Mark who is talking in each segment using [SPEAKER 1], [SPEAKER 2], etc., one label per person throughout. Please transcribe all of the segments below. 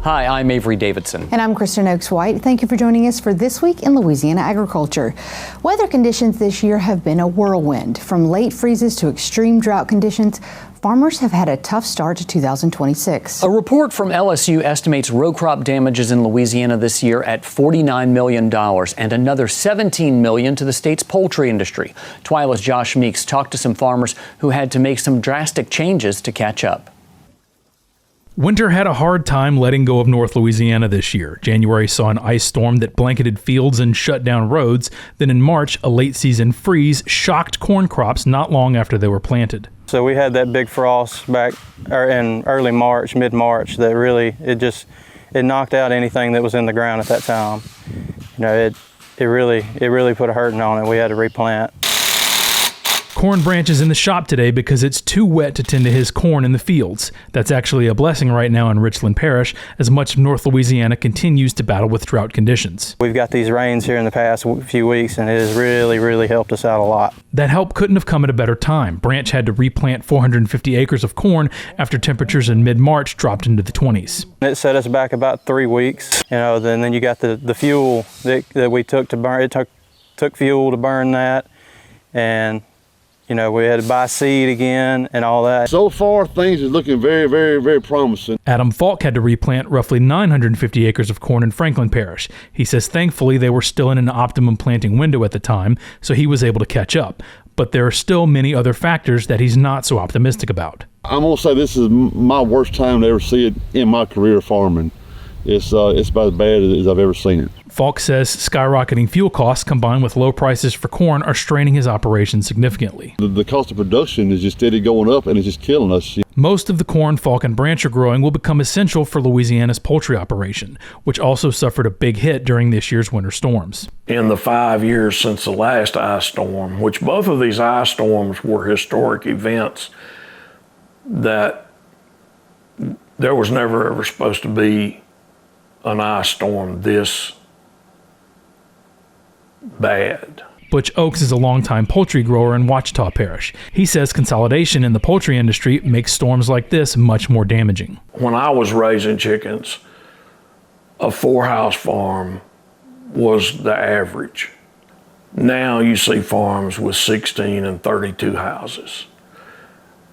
[SPEAKER 1] Hi, I'm Avery Davidson.
[SPEAKER 2] And I'm Kristen Oaks-White. Thank you for joining us for This Week in Louisiana Agriculture. Weather conditions this year have been a whirlwind. From late freezes to extreme drought conditions, farmers have had a tough start to 2026.
[SPEAKER 1] A report from LSU estimates row crop damages in Louisiana this year at $49 million and another $17 million to the state's poultry industry. TWILA's Josh Meeks talked to some farmers who had to make some drastic changes to catch up.
[SPEAKER 3] Winter had a hard time letting go of North Louisiana this year. January saw an ice storm that blanketed fields and shut down roads. Then in March, a late season freeze shocked corn crops not long after they were planted.
[SPEAKER 4] So we had that big frost back in early March, mid-March, that really, it knocked out anything that was in the ground at that time. You know, it really put a hurting on it. We had to replant.
[SPEAKER 3] Corn Branch is in the shop today because it's too wet to tend to his corn in the fields. That's actually a blessing right now in Lincoln Parish, as much of North Louisiana continues to battle with drought conditions.
[SPEAKER 4] We've got these rains here in the past few weeks, and it has really helped us out a lot.
[SPEAKER 3] That help couldn't have come at a better time. Branch had to replant 450 acres of corn after temperatures in mid-March dropped into the 20s.
[SPEAKER 4] It set us back about 3 weeks. You know, then you got the fuel that we took to burn. It took fuel to burn that, and you know, we had to buy seed again and all that.
[SPEAKER 5] So far, things are looking very promising.
[SPEAKER 3] Adam Falk had to replant roughly 950 acres of corn in Lincoln Parish. He says thankfully they were still in an optimum planting window at the time, so he was able to catch up. But there are still many other factors that he's not so optimistic about.
[SPEAKER 5] I'm going to say this is my worst time to ever see it in my career farming. It's about as bad as I've ever seen it.
[SPEAKER 3] Falk says skyrocketing fuel costs combined with low prices for corn are straining his operation significantly.
[SPEAKER 5] The cost of production is just steady going up, and it's just killing us.
[SPEAKER 3] Most of the corn Falk and Branch are growing will become essential for Louisiana's poultry operation, which also suffered a big hit during this year's winter storms.
[SPEAKER 6] In the 5 years since the last ice storm, which both of these ice storms were historic events, that there was never ever supposed to be an ice storm this bad.
[SPEAKER 3] Butch Oaks is a longtime poultry grower in Ouachita Parish. He says consolidation in the poultry industry makes storms like this much more damaging.
[SPEAKER 6] When I was raising chickens, a 4-house farm was the average. Now you see farms with 16 and 32 houses.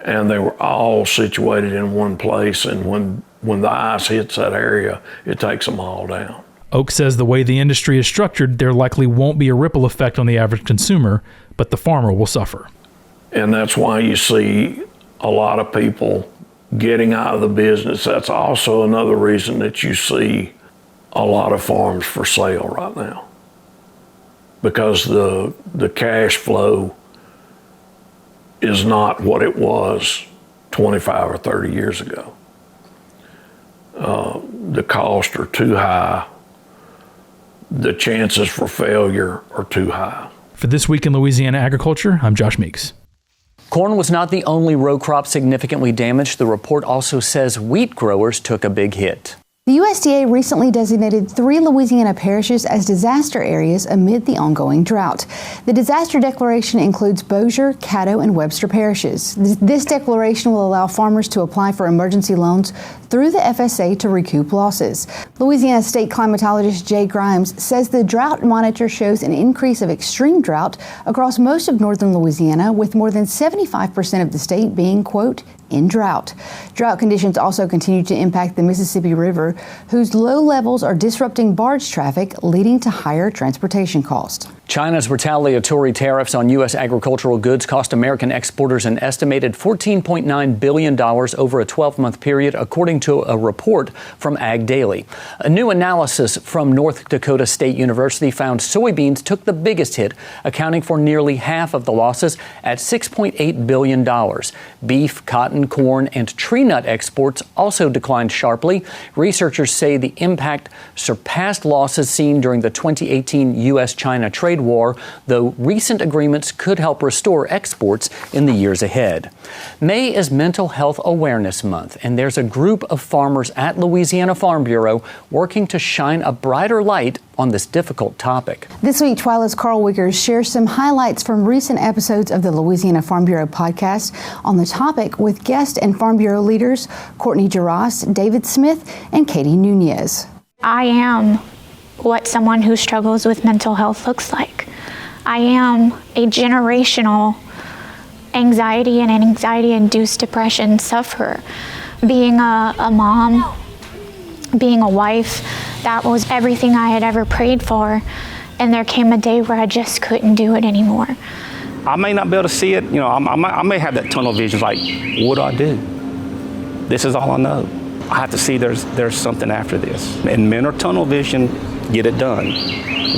[SPEAKER 6] And they were all situated in one place, and when the ice hits that area, it takes them all down.
[SPEAKER 3] Oaks says the way the industry is structured, there likely won't be a ripple effect on the average consumer, but the farmer will suffer.
[SPEAKER 6] And that's why you see a lot of people getting out of the business. That's also another reason that you see a lot of farms for sale right now, because the cash flow is not what it was 25 or 30 years ago. The costs are too high. The chances for failure are too high.
[SPEAKER 3] For This Week in Louisiana Agriculture, I'm Josh Meeks.
[SPEAKER 1] Corn was not the only row crop significantly damaged. The report also says wheat growers took a big hit.
[SPEAKER 2] The USDA recently designated 3 Louisiana parishes as disaster areas amid the ongoing drought. The disaster declaration includes Bossier, Caddo, and Webster parishes. This declaration will allow farmers to apply for emergency loans through the FSA to recoup losses. Louisiana state climatologist Jay Grimes says the drought monitor shows an increase of extreme drought across most of northern Louisiana, with more than 75% of the state being, quote, in drought. Drought conditions also continue to impact the Mississippi River, whose low levels are disrupting barge traffic, leading to higher transportation costs.
[SPEAKER 1] China's retaliatory tariffs on U.S. agricultural goods cost American exporters an estimated $14.9 billion over a 12-month period, according to a report from Ag Daily. A new analysis from North Dakota State University found soybeans took the biggest hit, accounting for nearly half of the losses at $6.8 billion. Beef, cotton, corn, and tree nut exports also declined sharply. Researchers say the impact surpassed losses seen during the 2018 U.S.-China trade war, though recent agreements could help restore exports in the years ahead. May is Mental Health Awareness Month, and there's a group of of farmers at Louisiana Farm Bureau working to shine a brighter light on this difficult topic.
[SPEAKER 2] This week, TWILA's Carl Wiggers shares some highlights from recent episodes of the Louisiana Farm Bureau podcast on the topic with guest and Farm Bureau leaders Courtney Jarosz, David Smith, and Katie Nunez.
[SPEAKER 7] I am what someone who struggles with mental health looks like. I am a generational anxiety and anxiety-induced depression sufferer. Being a mom, being a wife, that was everything I had ever prayed for, and there came a day where I just couldn't do it anymore.
[SPEAKER 8] I may not be able to see it, I may have that tunnel vision, like, what do I do? This is all I know. I have to see there's something after this. And men are tunnel vision, get it done.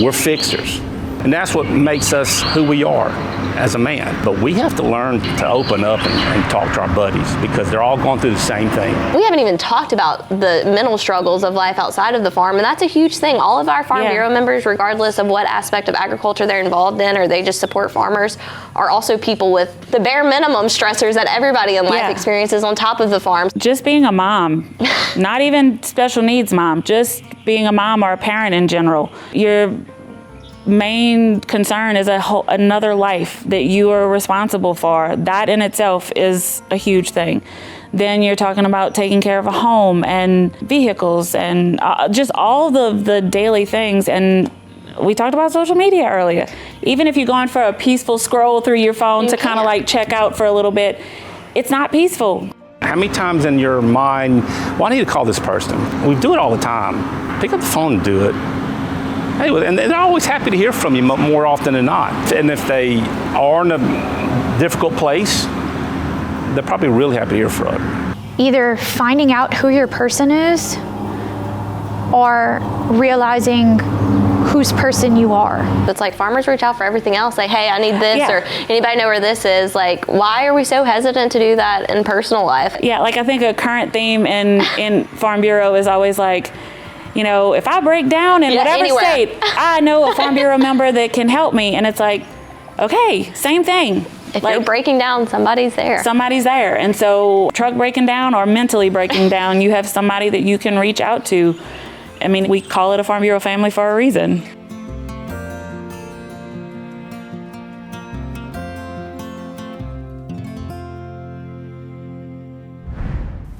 [SPEAKER 8] We're fixers. And that's what makes us who we are as a man. But we have to learn to open up and talk to our buddies because they're all going through the same thing.
[SPEAKER 9] We haven't even talked about the mental struggles of life outside of the farm, and that's a huge thing. All of our Farm Bureau members, regardless of what aspect of agriculture they're involved in or they just support farmers, are also people with the bare minimum stressors that everybody in life experiences on top of the farm.
[SPEAKER 10] Just being a mom, not even special needs mom, just being a mom or a parent in general, your main concern is another life that you are responsible for. That in itself is a huge thing. Then you're talking about taking care of a home and vehicles and just all the daily things. And we talked about social media earlier. Even if you're going for a peaceful scroll through your phone to kind of like check out for a little bit, it's not peaceful.
[SPEAKER 8] How many times in your mind, well, I need to call this person. We do it all the time. Pick up the phone and do it. Hey, and they're always happy to hear from you more often than not. And if they are in a difficult place, they're probably really happy to hear from you.
[SPEAKER 7] Either finding out who your person is or realizing whose person you are.
[SPEAKER 9] It's like farmers reach out for everything else, like, hey, I need this, or anybody know where this is? Like, why are we so hesitant to do that in personal life?
[SPEAKER 10] Yeah, like I think a current theme in Farm Bureau is always like, if I break down in whatever state, I know a Farm Bureau member that can help me. And it's like, okay, same thing.
[SPEAKER 9] If you're breaking down, somebody's there.
[SPEAKER 10] Somebody's there. And so truck breaking down or mentally breaking down, you have somebody that you can reach out to. I mean, we call it a Farm Bureau family for a reason.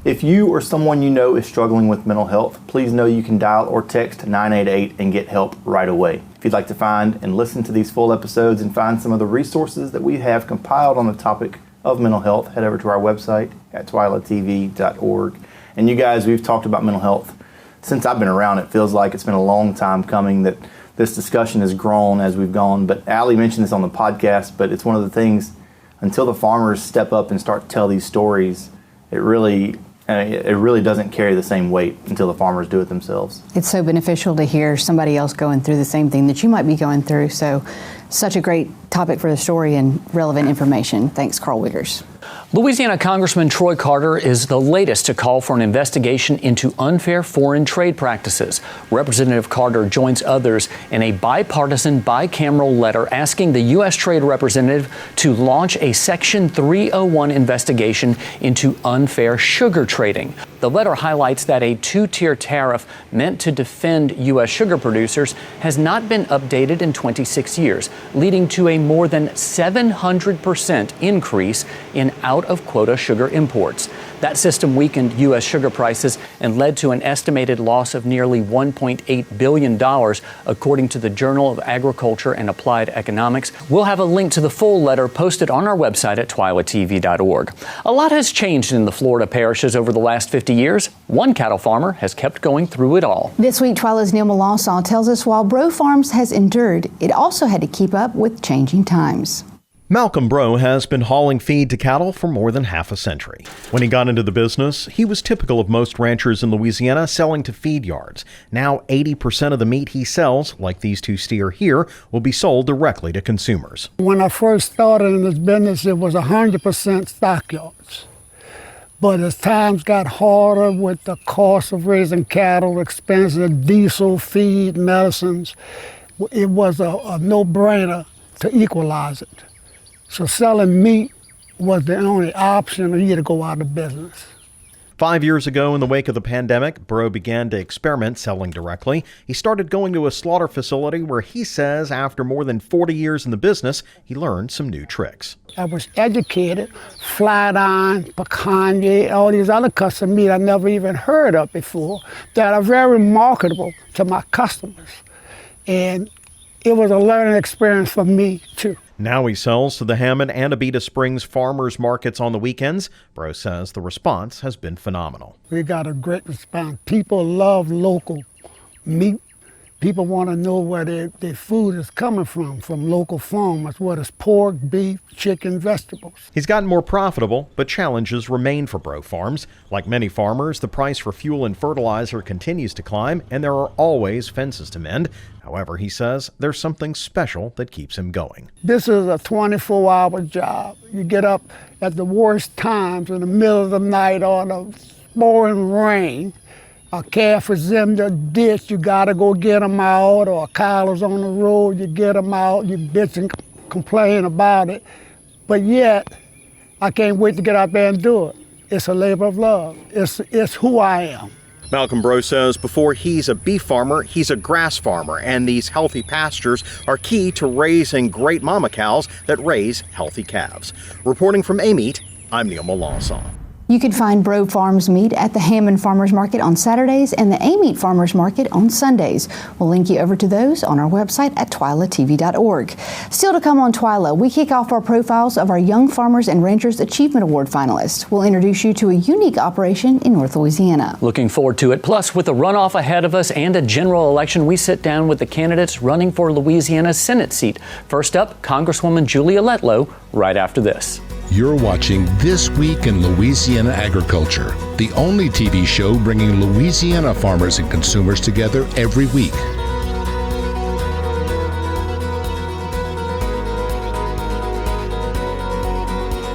[SPEAKER 11] If you or someone you know is struggling with mental health, please know you can dial or text 988 and get help right away. If you'd like to find and listen to these full episodes and find some of the resources that we have compiled on the topic of mental health, head over to our website at twilatv.org. And you guys, we've talked about mental health since I've been around. It feels like it's been a long time coming that this discussion has grown as we've gone. But Allie mentioned this on the podcast, but it's one of the things, until the farmers step up and start to tell these stories, it really doesn't carry the same weight until the farmers do it themselves.
[SPEAKER 2] It's so beneficial to hear somebody else going through the same thing that you might be going through. So, such a great topic for the story and relevant information. Thanks, Carl Wiggers.
[SPEAKER 1] Louisiana Congressman Troy Carter is the latest to call for an investigation into unfair foreign trade practices. Representative Carter joins others in a bipartisan, bicameral letter asking the U.S. Trade Representative to launch a Section 301 investigation into unfair sugar trading. The letter highlights that a two-tier tariff meant to defend U.S. sugar producers has not been updated in 26 years, leading to a more than 700% increase in out-of-quota sugar imports. That system weakened U.S. sugar prices and led to an estimated loss of nearly $1.8 billion, according to the Journal of Agriculture and Applied Economics. We'll have a link to the full letter posted on our website at twilatv.org. A lot has changed in the Florida parishes over the last 50 years. One cattle farmer has kept going through it all.
[SPEAKER 2] This week, TWILA's Neil Melancon tells us while Braud Farms has endured, it also had to keep up with changing times.
[SPEAKER 12] Malcolm Braud has been hauling feed to cattle for more than half a century. When he got into the business, he was typical of most ranchers in Louisiana selling to feed yards. Now 80% of the meat he sells, like these two steer here, will be sold directly to consumers.
[SPEAKER 13] When I first started in this business, it was 100% stockyards. But as times got harder with the cost of raising cattle, expensive diesel, feed, medicines, it was a no-brainer to equalize it. So selling meat was the only option, or you had to go out of business.
[SPEAKER 12] 5 years ago, in the wake of the pandemic, Braud began to experiment selling directly. He started going to a slaughter facility where he says after more than 40 years in the business, he learned some new tricks.
[SPEAKER 13] I was educated, flat iron, picanha, all these other cuts of meat I never even heard of before that are very marketable to my customers. And it was a learning experience for me, too.
[SPEAKER 12] Now he sells to the Hammond and Abita Springs farmers markets on the weekends. Braud says the response has been phenomenal.
[SPEAKER 13] We got a great response. People love local meat. People want to know where their food is coming from local farmers, whether it's pork, beef, chicken, vegetables.
[SPEAKER 12] He's gotten more profitable, but challenges remain for Braud Farms. Like many farmers, the price for fuel and fertilizer continues to climb, and there are always fences to mend. However, he says there's something special that keeps him going.
[SPEAKER 13] This is a 24-hour job. You get up at the worst times in the middle of the night or the pouring rain. A calf is in the ditch, you gotta go get them out, or a cow is on the road, you get them out, you bitch and complain about it. But yet, I can't wait to get out there and do it. It's a labor of love. It's who I am.
[SPEAKER 12] Malcolm Braud says before he's a beef farmer, he's a grass farmer, and these healthy pastures are key to raising great mama cows that raise healthy calves. Reporting from A-Meat, I'm Neil Melancon.
[SPEAKER 2] You can find Braud Farms meat at the Hammond Farmers Market on Saturdays and the A-Meat Farmers Market on Sundays. We'll link you over to those on our website at twilatv.org. Still to come on TWILA, we kick off our profiles of our Young Farmers and Ranchers Achievement Award finalists. We'll introduce you to a unique operation in North Louisiana.
[SPEAKER 1] Looking forward to it. Plus, with a runoff ahead of us and a general election, we sit down with the candidates running for Louisiana's Senate seat. First up, Congresswoman Julia Letlow, right after this.
[SPEAKER 14] You're watching This Week in Louisiana Agriculture, the only TV show bringing Louisiana farmers and consumers together every week.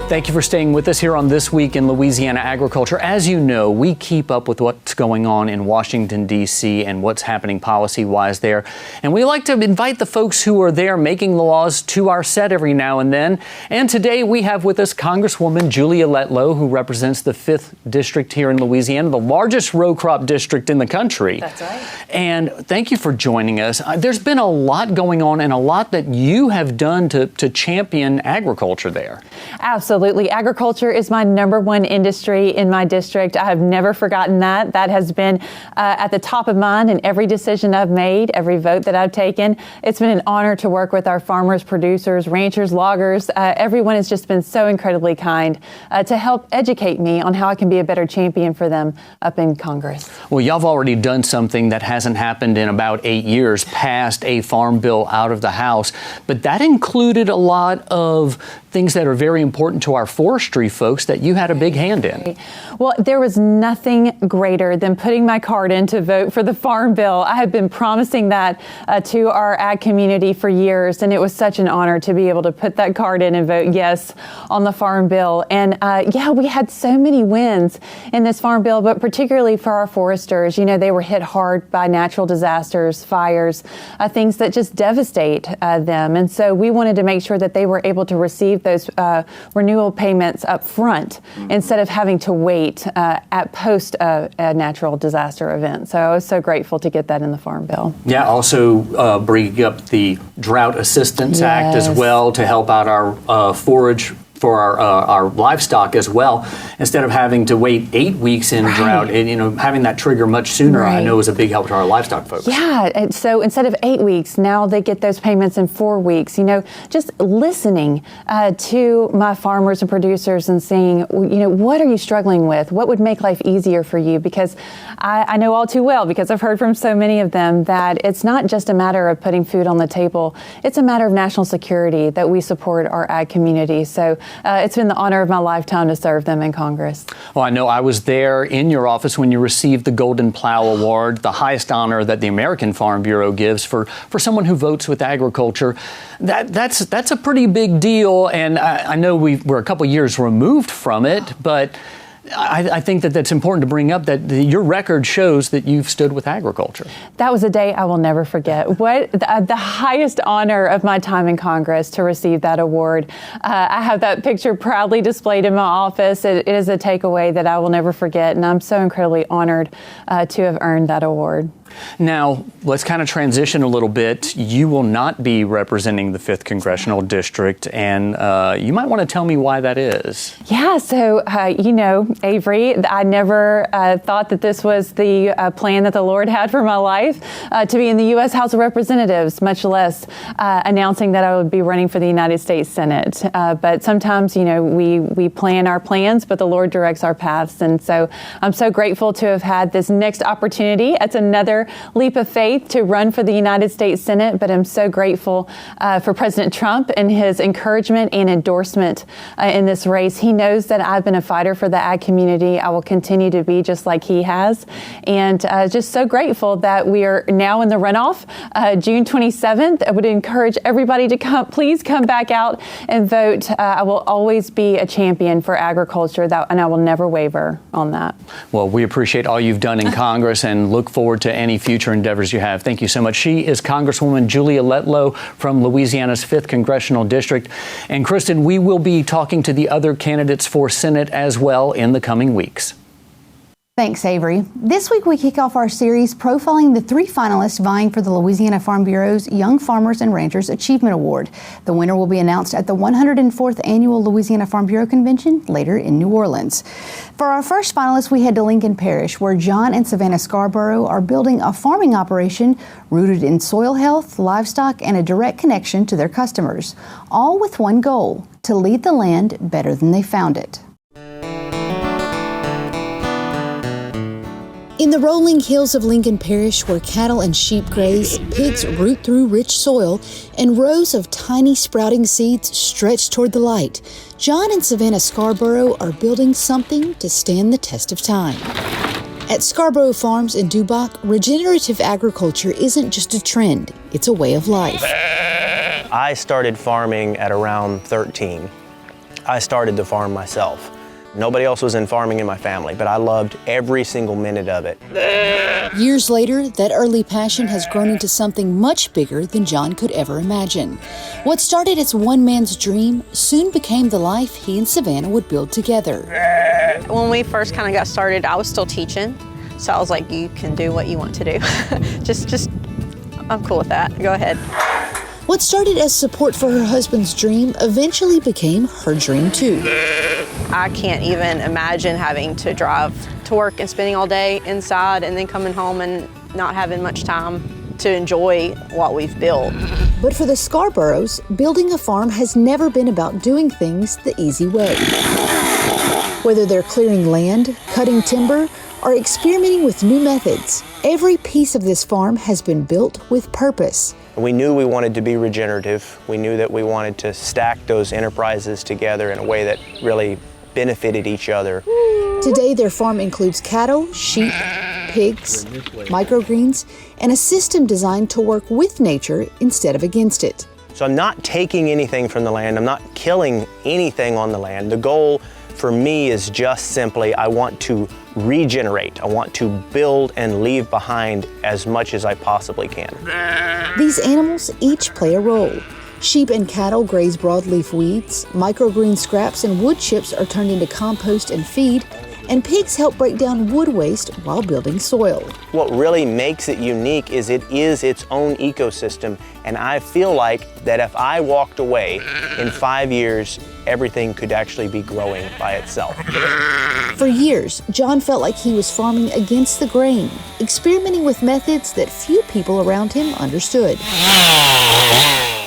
[SPEAKER 1] Thank you for staying with us here on This Week in Louisiana Agriculture. As you know, we keep up with what's going on in Washington, D.C. and what's happening policy-wise there. And we like to invite the folks who are there making the laws to our set every now and then. And today we have with us Congresswoman Julia Letlow, who represents the 5th District here in Louisiana, the largest row crop district in the country.
[SPEAKER 15] That's right.
[SPEAKER 1] And thank you for joining us. There's been a lot going on and a lot that you have done to champion agriculture there.
[SPEAKER 15] Absolutely. Agriculture is my #1 industry in my district. I have never forgotten that. That has been at the top of mind in every decision I've made, every vote that I've taken. It's been an honor to work with our farmers, producers, ranchers, loggers. Everyone has just been so incredibly kind to help educate me on how I can be a better champion for them up in Congress.
[SPEAKER 1] Well, y'all have already done something that hasn't happened in about 8 years, passed a farm bill out of the House. But that included a lot of things that are very important to our forestry folks that you had a big hand in.
[SPEAKER 15] Well, there was nothing greater than putting my card in to vote for the Farm Bill. I have been promising that to our ag community for years, and it was such an honor to be able to put that card in and vote yes on the Farm Bill. And we had so many wins in this Farm Bill, but particularly for our foresters. You know, they were hit hard by natural disasters, fires, things that just devastate them. And so we wanted to make sure that they were able to receive those renewal payments up front instead of having to wait at post a natural disaster event. So I was so grateful to get that in the Farm Bill.
[SPEAKER 1] Yeah, also bringing up the Drought Assistance Act as well to help out our forage for our livestock as well, instead of having to wait 8 weeks in drought, and having that trigger much sooner, I know is a big help to our livestock folks.
[SPEAKER 15] Yeah, and so instead of 8 weeks, now they get those payments in 4 weeks. Just listening to my farmers and producers and seeing, what are you struggling with? What would make life easier for you? Because I know all too well, because I've heard from so many of them, that it's not just a matter of putting food on the table. It's a matter of national security that we support our ag community. So it's been the honor of my lifetime to serve them in Congress.
[SPEAKER 1] Well, I know I was there in your office when you received the Golden Plow Award, the highest honor that the American Farm Bureau gives for someone who votes with agriculture. That's a pretty big deal, and I know we're a couple years removed from it, but I think that that's important to bring up, that your record shows that you've stood with agriculture.
[SPEAKER 15] That was a day I will never forget. What the highest honor of my time in Congress to receive that award. I have that picture proudly displayed in my office. It is a takeaway that I will never forget, and I'm so incredibly honored to have earned that award.
[SPEAKER 1] Now, let's kind of transition a little bit. You will not be representing the 5th Congressional District, and you might want to tell me why that is.
[SPEAKER 15] Yeah, so, Avery, I never thought that this was the plan that the Lord had for my life, to be in the U.S. House of Representatives, much less announcing that I would be running for the United States Senate. But sometimes, we plan our plans, but the Lord directs our paths. And so I'm so grateful to have had this next opportunity. It's another leap of faith to run for the United States Senate, but I'm so grateful for President Trump and his encouragement and endorsement in this race. He knows that I've been a fighter for the ag community. I will continue to be just like he has, and just so grateful that we are now in the runoff, June 27th. I would encourage everybody to please come back out and vote. I will always be a champion for agriculture, and I will never waver on that.
[SPEAKER 1] Well, we appreciate all you've done in Congress and look forward to any future endeavors you have. Thank you so much. She is Congresswoman Julia Letlow from Louisiana's 5th Congressional District. And Kristen, we will be talking to the other candidates for Senate as well in the coming weeks.
[SPEAKER 2] Thanks, Avery. This week we kick off our series profiling the 3 finalists vying for the Louisiana Farm Bureau's Young Farmers and Ranchers Achievement Award. The winner will be announced at the 104th Annual Louisiana Farm Bureau Convention later in New Orleans. For our first finalist, we head to Lincoln Parish, where John and Savannah Scarborough are building a farming operation rooted in soil health, livestock, and a direct connection to their customers, all with one goal: to leave the land better than they found it. In the rolling hills of Lincoln Parish, where cattle and sheep graze, pigs root through rich soil, and rows of tiny sprouting seeds stretch toward the light, John and Savannah Scarborough are building something to stand the test of time. At Scarborough Farms in Dubach, regenerative agriculture isn't just a trend, it's a way of life.
[SPEAKER 16] I started farming at around 13. I started the farm myself. Nobody else was in farming in my family, but I loved every single minute of it.
[SPEAKER 2] Years later, that early passion has grown into something much bigger than John could ever imagine. What started as one man's dream soon became the life he and Savannah would build together.
[SPEAKER 17] When we first kind of got started, I was still teaching, so I was like, you can do what you want to do. just, I'm cool with that. Go ahead.
[SPEAKER 2] What started as support for her husband's dream eventually became her dream too.
[SPEAKER 17] I can't even imagine having to drive to work and spending all day inside and then coming home and not having much time to enjoy what we've built.
[SPEAKER 2] But for the Scarboroughs, building a farm has never been about doing things the easy way. Whether they're clearing land, cutting timber, or experimenting with new methods, every piece of this farm has been built with purpose.
[SPEAKER 16] We knew we wanted to be regenerative. We knew that we wanted to stack those enterprises together in a way that really benefited each other.
[SPEAKER 2] Today, their farm includes cattle, sheep, pigs, microgreens, and a system designed to work with nature instead of against it.
[SPEAKER 16] So I'm not taking anything from the land. I'm not killing anything on the land. The goal for me is just simply, I want to regenerate. I want to build and leave behind as much as I possibly can.
[SPEAKER 2] These animals each play a role. Sheep and cattle graze broadleaf weeds, microgreen scraps and wood chips are turned into compost and feed, and pigs help break down wood waste while building soil.
[SPEAKER 16] What really makes it unique is it is its own ecosystem, and I feel like that if I walked away in 5 years, everything could actually be growing by itself.
[SPEAKER 2] For years, John felt like he was farming against the grain, experimenting with methods that few people around him understood.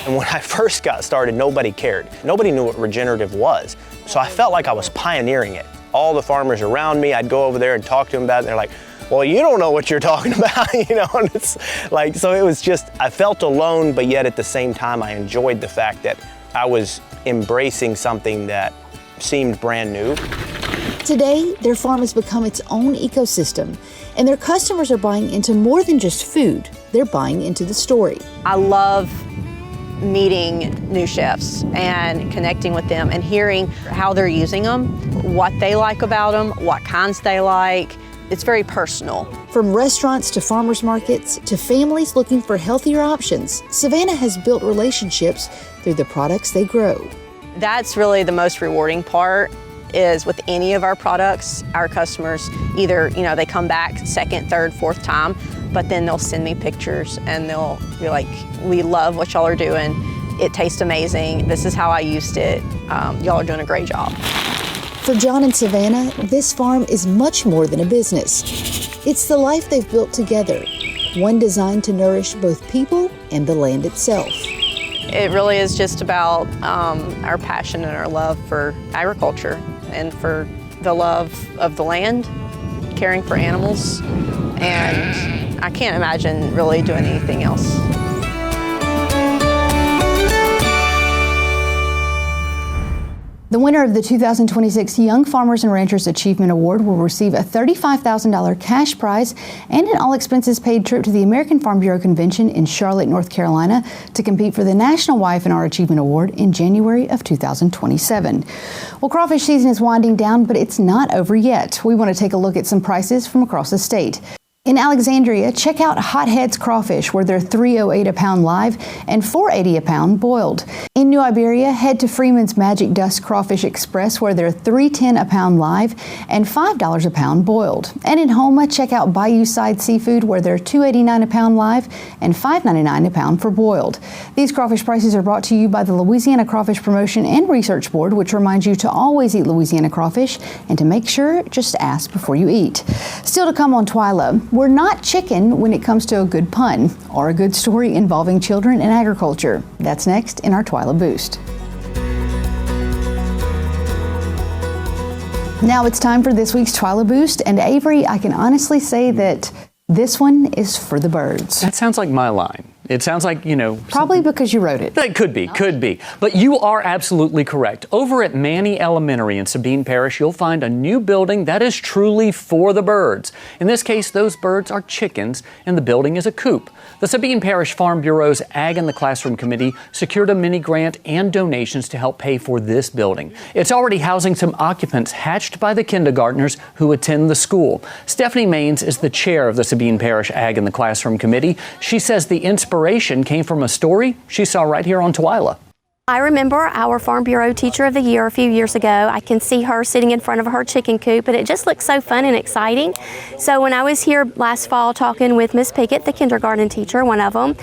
[SPEAKER 16] And when I first got started, nobody cared. Nobody knew what regenerative was. So I felt like I was pioneering it. All the farmers around me, I'd go over there and talk to them about it, and they're like, well, you don't know what you're talking about, and it's like, so it was just, I felt alone, but yet at the same time, I enjoyed the fact that I was embracing something that seemed brand new.
[SPEAKER 2] Today, their farm has become its own ecosystem, and their customers are buying into more than just food. They're buying into the story.
[SPEAKER 17] I love meeting new chefs and connecting with them and hearing how they're using them, what they like about them, what kinds they like. It's very personal.
[SPEAKER 18] From restaurants to farmers markets to families looking for healthier options, Savannah has built relationships through the products they grow.
[SPEAKER 17] That's really the most rewarding part, is with any of our products, our customers either, they come back second, third, fourth time, but then they'll send me pictures and they'll be like, we love what y'all are doing. It tastes amazing. This is how I used it. Y'all are doing a great job.
[SPEAKER 18] For John and Savannah, this farm is much more than a business. It's the life they've built together, one designed to nourish both people and the land itself.
[SPEAKER 17] It really is just about our passion and our love for agriculture and for the love of the land, caring for animals, and I can't imagine really doing anything else.
[SPEAKER 2] The winner of the 2026 Young Farmers and Ranchers Achievement Award will receive a $35,000 cash prize and an all-expenses-paid trip to the American Farm Bureau Convention in Charlotte, North Carolina, to compete for the National Y&R Achievement Award in January of 2027. Well, crawfish season is winding down, but it's not over yet. We want to take a look at some prices from across the state. In Alexandria, check out Hothead's Crawfish, where they're $3.08 a pound live and $4.80 a pound boiled. In New Iberia, head to Freeman's Magic Dust Crawfish Express, where they're $3.10 a pound live and $5 a pound boiled. And in Houma, check out Bayou Side Seafood, where they're $2.89 a pound live and $5.99 a pound for boiled. These crawfish prices are brought to you by the Louisiana Crawfish Promotion and Research Board, which reminds you to always eat Louisiana crawfish and to make sure, just ask before you eat. Still to come on TWILA, we're not chicken when it comes to a good pun or a good story involving children and agriculture. That's next in our TWILA Boost. Now it's time for this week's TWILA Boost, and Avery, I can honestly say that this one is for the birds.
[SPEAKER 1] That sounds like my line. It sounds like,
[SPEAKER 2] Probably because you wrote it.
[SPEAKER 1] That could be. But you are absolutely correct. Over at Manny Elementary in Sabine Parish, you'll find a new building that is truly for the birds. In this case, those birds are chickens, and the building is a coop. The Sabine Parish Farm Bureau's Ag in the Classroom Committee secured a mini grant and donations to help pay for this building. It's already housing some occupants hatched by the kindergartners who attend the school. Stephanie Maines is the chair of the Sabine Parish Ag in the Classroom Committee. She says the inspiration came from a story she saw right here on TWILA.
[SPEAKER 19] I remember our Farm Bureau Teacher of the Year a few years ago. I can see her sitting in front of her chicken coop, and it just looks so fun and exciting. So when I was here last fall talking with Miss Pickett, the kindergarten teacher, one of them,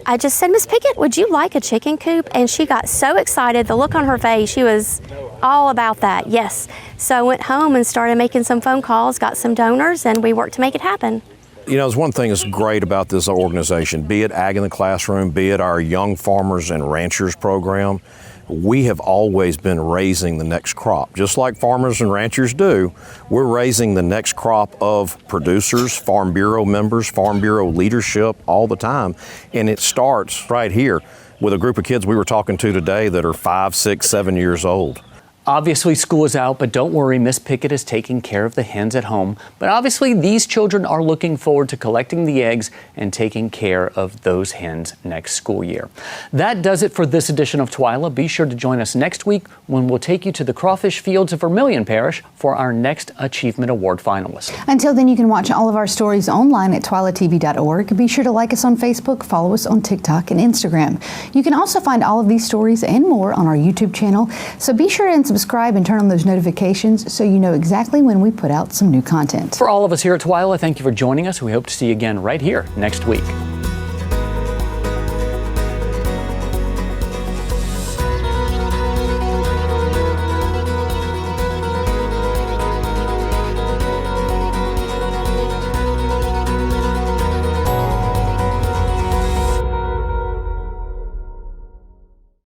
[SPEAKER 19] I just said, Miss Pickett, would you like a chicken coop? And she got so excited, the look on her face, she was all about that, yes. So I went home and started making some phone calls, got some donors, and we worked to make it happen.
[SPEAKER 20] There's one thing that's great about this organization, be it Ag in the Classroom, be it our Young Farmers and Ranchers program. We have always been raising the next crop. Just like farmers and ranchers do, we're raising the next crop of producers, Farm Bureau members, Farm Bureau leadership all the time. And it starts right here with a group of kids we were talking to today that are 5, 6, 7 years old.
[SPEAKER 1] Obviously, school is out, but don't worry, Miss Pickett is taking care of the hens at home. But obviously, these children are looking forward to collecting the eggs and taking care of those hens next school year. That does it for this edition of TWILA. Be sure to join us next week when we'll take you to the crawfish fields of Vermilion Parish for our next Achievement Award finalist.
[SPEAKER 2] Until then, you can watch all of our stories online at twilatv.org. Be sure to like us on Facebook, follow us on TikTok and Instagram. You can also find all of these stories and more on our YouTube channel, so be sure and subscribe and turn on those notifications so you know exactly when we put out some new content.
[SPEAKER 1] For all of us here at TWILA, thank you for joining us. We hope to see you again right here next week.